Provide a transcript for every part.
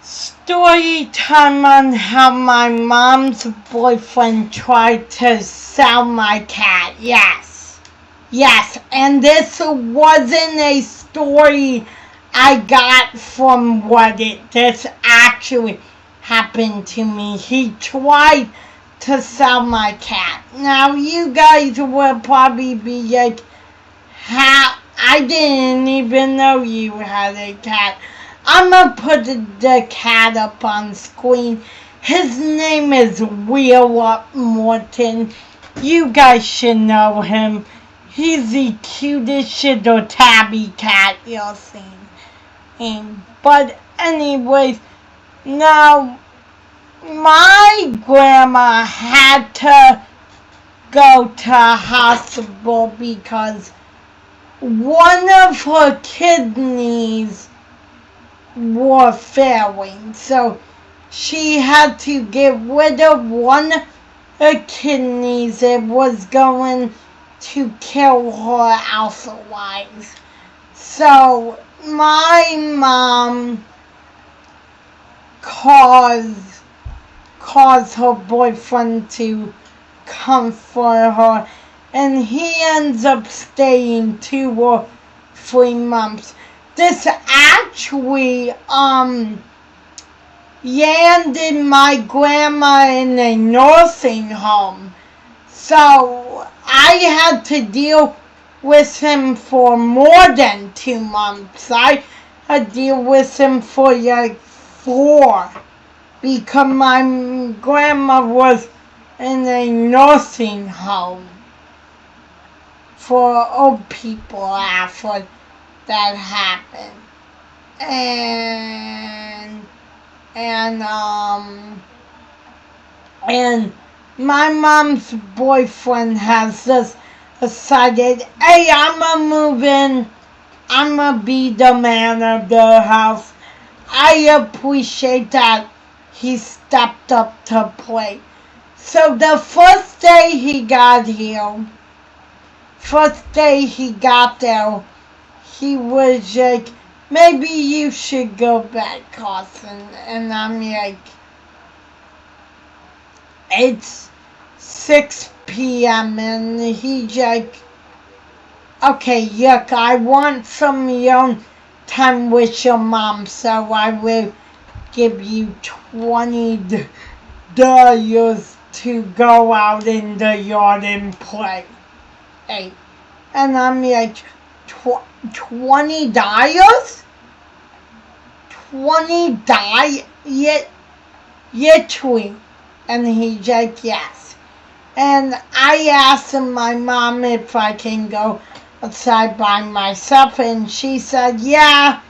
Story time on how my mom's boyfriend tried to sell my cat. Yes. Yes, and this wasn't a story I got from Reddit. This actually happened to me. He tried to sell my cat. Now, you guys will probably be like, how? I didn't even know you had a cat. I'm gonna put the cat up on screen. His name is Wheeler Morton. You guys should know him. He's the cutest little tabby cat you'll see. But anyways, now my grandma had to go to hospital because one of her kidneys were failing. So she had to get rid of one of her kidneys. It was going to kill her otherwise. So my mom caused her boyfriend to comfort her, and he ends up staying 2 or 3 months. This actually landed my grandma in a nursing home. So I had to deal with him for more than 2 months. I had to deal with him for like 4 because my grandma was in a nursing home for old people after that happened. And my mom's boyfriend has just decided, hey, I'ma move in. I'ma be the man of the house. I appreciate that he stepped up to play. So the first day he got there, he was like, maybe you should go back, Carson. And I'm like, it's 6 p.m. and he's like, okay, look, I want some alone time with your mom, so I will give you $20 to go out in the yard and play. Hey. And I'm like, $20? $20? Literally. And he's like, yes. And I asked my mom if I can go outside by myself, and she said, yeah,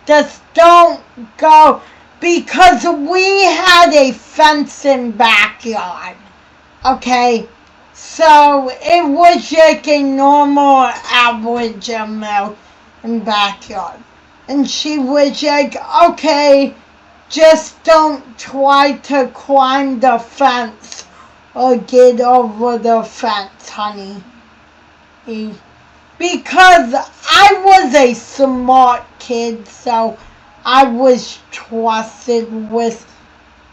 just don't go, because we had a fenced in backyard. Okay? So it was like a normal average amount in backyard. And she was like, okay, just don't try to climb the fence or get over the fence, honey. Because I was a smart kid, so I was trusted with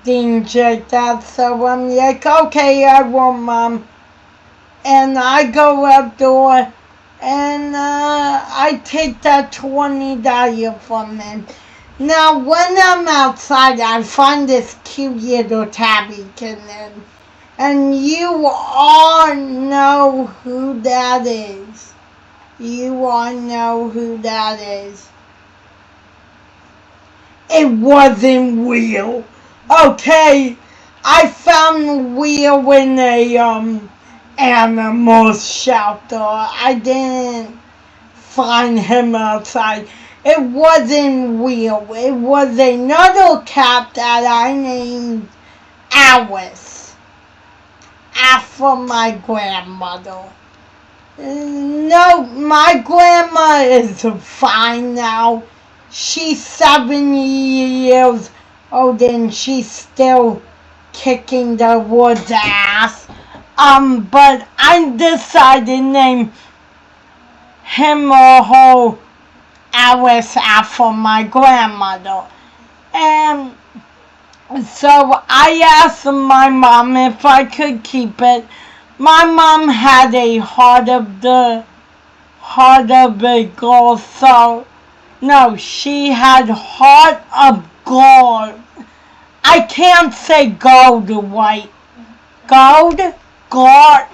things like that. So I'm like, okay, I won't, Mom. And I go outdoor and I take that $20 from him. Now, when I'm outside, I find this cute little tabby kitten. And you all know who that is. You all know who that is. It wasn't Will. Okay, I found Will in a animal shelter. I didn't find him outside. It wasn't Will. It was another cat that I named Alice, after my grandmother. No, my grandma is fine now. She's 70 years old and she's still kicking the wood's ass. But I decided to name him or her Alice after my grandmother. And so I asked my mom if I could keep it. My mom had a heart of a gold, so no, she had heart of gold. I can't say gold, white. Gold? God.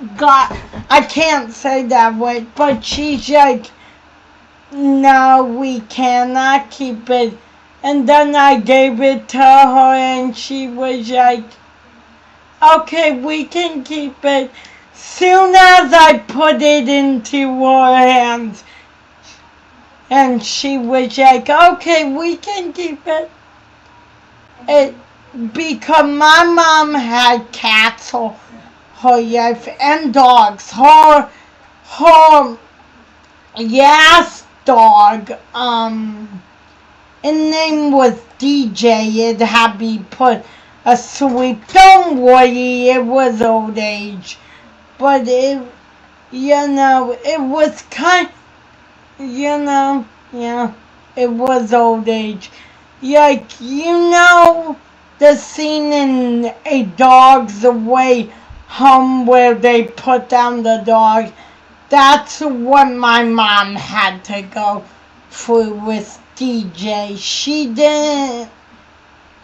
I can't say that way, but she's like, no, we cannot keep it. And then I gave it to her and she was like, okay, we can keep it. Soon as I put it into her hands, and she was like, okay, we can keep it. Because my mom had cats her life and dogs. Her yes dog, his name was DJ. It had been put asleep. Don't worry, it was old age. But it was it was old age. Like, the scene in A Dog's Way Home where they put down the dog. That's what my mom had to go through with DJ. She didn't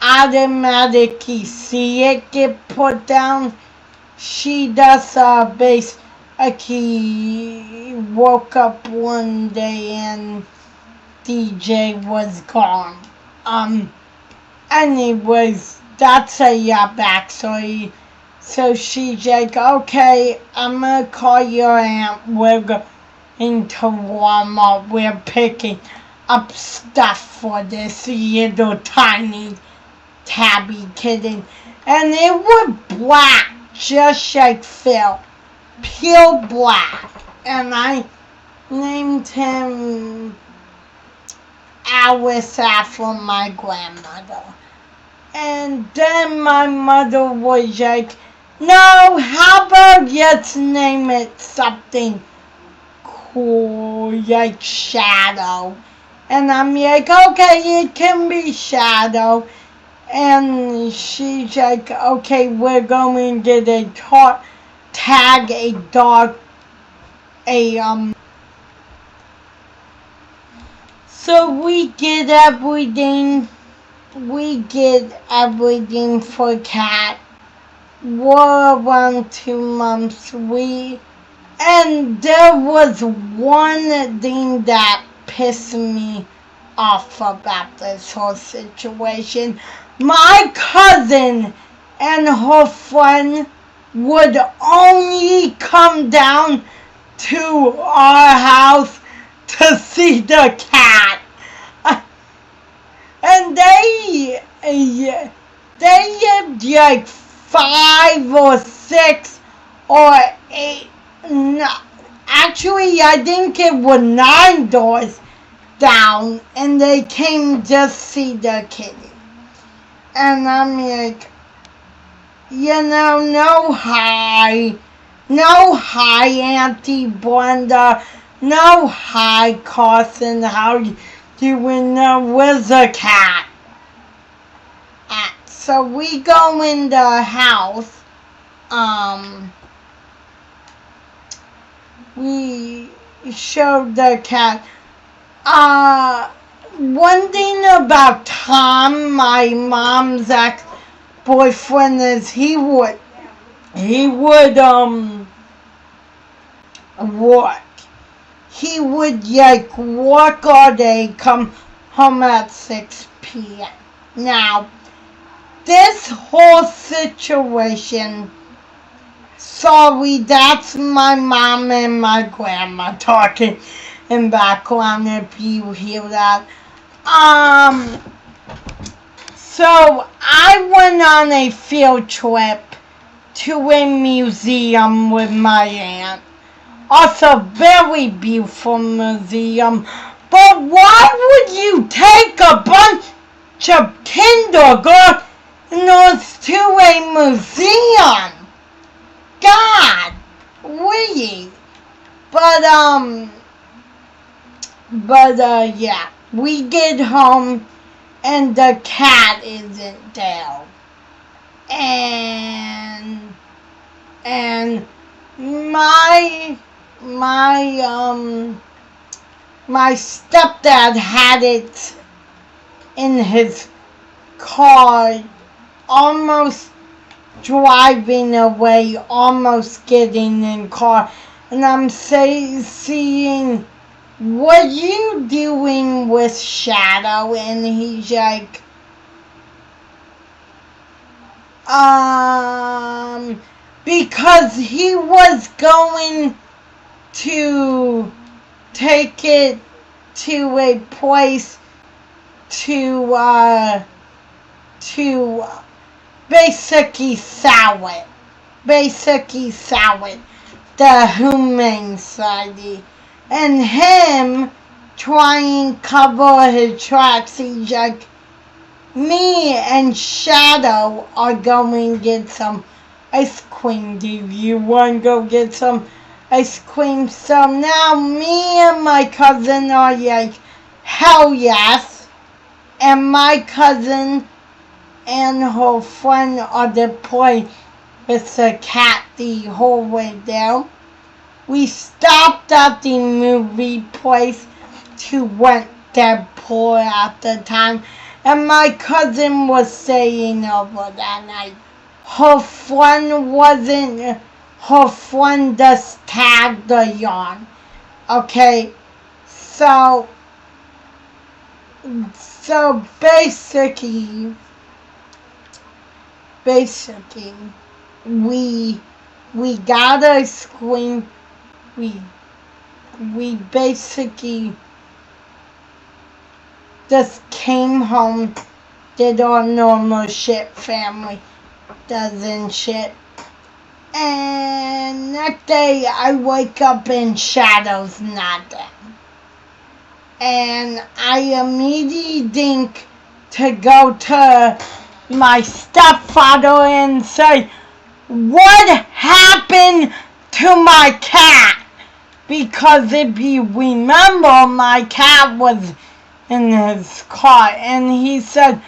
automatically see it get put down. She just basically woke up one day and DJ was gone. Anyways, that's a backstory. So she's like, okay, I'm gonna call your aunt. We're going to Walmart. We're picking up stuff for this little tiny tabby kitten. And it was black, just like Phil. Pure black. And I named him Alice after my grandmother. And then my mother was like, no, how about let's name it something cool, like Shadow. And I'm like, okay, it can be Shadow. And she's like, okay, we're going to get a tag, a dog, so we get everything for cat. We're around 2 months. And there was one thing that pissed me off about this whole situation. My cousin and her friend would only come down to our house to see the cat. And they lived like 5 or 6 or 8. No, actually, I think it was 9 doors down, and they came just see the kitty. And I'm like, no hi, Auntie Brenda, no hi, Carson, how you doing? Where's the cat? So we go in the house. We showed the cat. One thing about Tom, my mom's ex-boyfriend, is he would work. He would work all day, come home at 6 p.m. Now, this whole situation, sorry, that's my mom and my grandma talking in background if you hear that. So I went on a field trip to a museum with my aunt. Also, very beautiful museum. But why would you take a bunch of kindergartners to a museum? God, really? But yeah, we get home and the cat isn't there. And my my stepdad had it in his car, almost driving away, almost getting in car, and I'm seeing, what you doing with Shadow? And he's like, because he was going to take it to a place to basically sell it. The Humane Society. And him trying to cover his tracks, he's like, me and Shadow are going to get some ice cream. Do you want to go get some ice cream? So now me and my cousin are like, hell yes. And my cousin and her friend are deployed with the cat the whole way down. We stopped at the movie place to rent Deadpool at the time, and my cousin was staying over that night. Her friend just tagged along. Okay, so basically, we got a screen. We basically just came home, did our normal shit, family does and shit. And next day I wake up and Shadow's not there. And I immediately think to go to my stepfather and say, what happened to my cat? Because if you remember, my cat was in his car, and he said,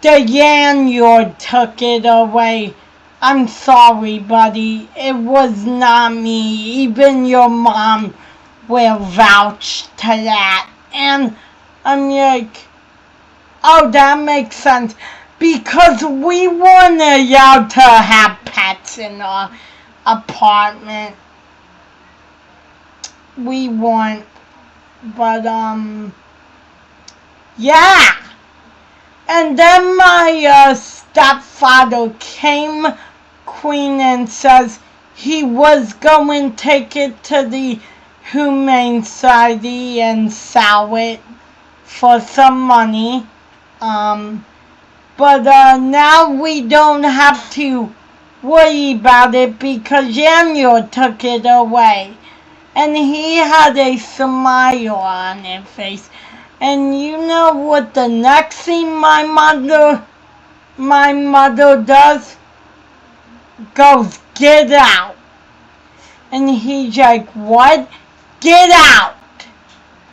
the landlord took it away. I'm sorry, buddy. It was not me. Even your mom will vouch to that. And I'm like, oh, that makes sense. Because we weren't allowed to have pets in our apartment. We weren't. But, yeah. And then my stepfather came clean and says he was going to take it to the Humane Society and sell it for some money. But now we don't have to worry about it because Daniel took it away. And he had a smile on his face. And you know what the next thing my mother does? Goes, get out. And he's like, what? Get out.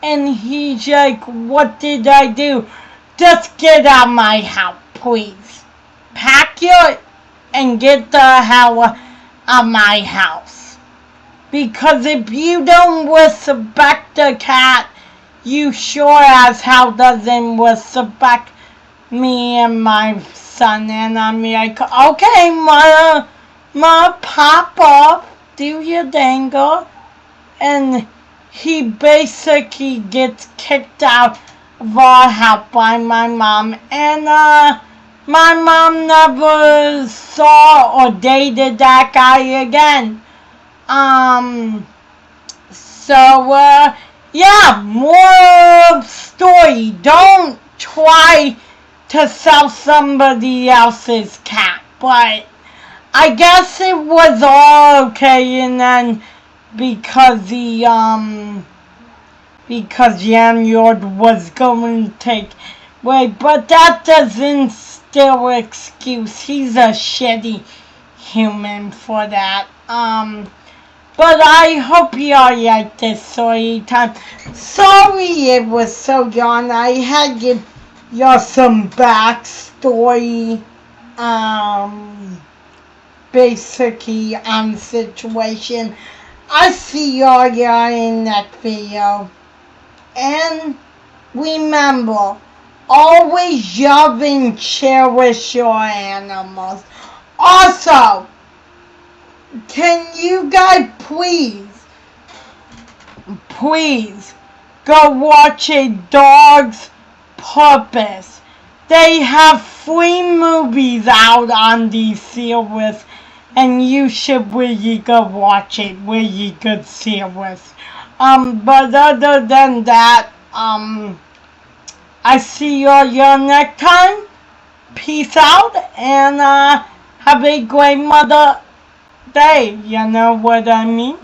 And he's like, what did I do? Just get out of my house, please. Pack it and get the hell out of my house. Because if you don't respect the cat, you sure as hell doesn't respect me and my son. And I'm like, okay, mother, pop off, do your dangle. And he basically gets kicked out of our house by my mom. And my mom never saw or dated that guy again. Yeah, more story. Don't try to sell somebody else's cat. But I guess it was all okay, and then because Yanyord was going to take away, but that doesn't still excuse. He's a shitty human for that. But I hope you all like this story time. Sorry it was so long. I had to some backstory, basically situation. I see y'all in that video. And remember, always love and cherish your animals. Also, can you guys please go watch A Dog's Purpose? They have 3 movies out on these series, and you should really go watch it. Really good series. But other than that, I see you all next time. Peace out, and have a great Mother Day. You know what I mean?